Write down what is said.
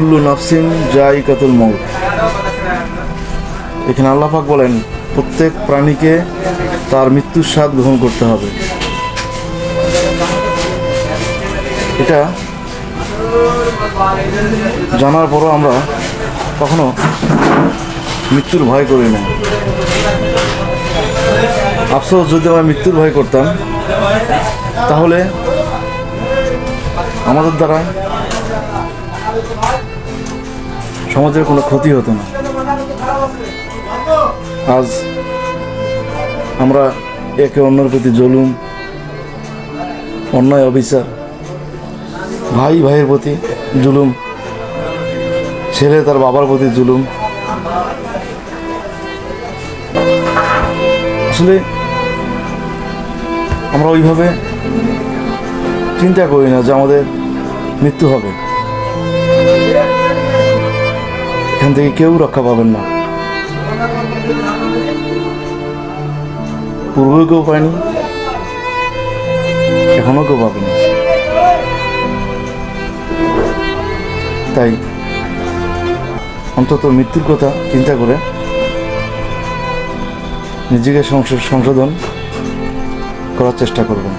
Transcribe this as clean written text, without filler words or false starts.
কুল্লু নাফসিন যায়িকাতুল মউত। এখানে আল্লাহ পাক বলেন প্রত্যেক প্রাণীকে তার মৃত্যুর স্বাদ গ্রহণ করতে হবে। এটা জানার পরও আমরা কখনো মৃত্যুর ভয় করি না। আফসোস, যদি আমরা মৃত্যুর ভয় করতাম তাহলে আমাদের দ্বারা সমাজের কোনো ক্ষতি হতো না। আজ আমরা একে অন্যের প্রতি জুলুম, অন্যায়, অবিচার, ভাই ভাইয়ের প্রতি জুলুম, ছেলে তার বাবার প্রতি জুলুম, আসলে আমরা ওইভাবে চিন্তা করি না যে আমাদের মৃত্যু হবে। এখান থেকে কেউ রক্ষা পাবেন না, পূর্বেও কেউ পায়নি, এখনও কেউ পাবে না। তাই অন্তত মৃত্যুর কথা চিন্তা করে নিজেকে সংশোধন করার চেষ্টা করবেন।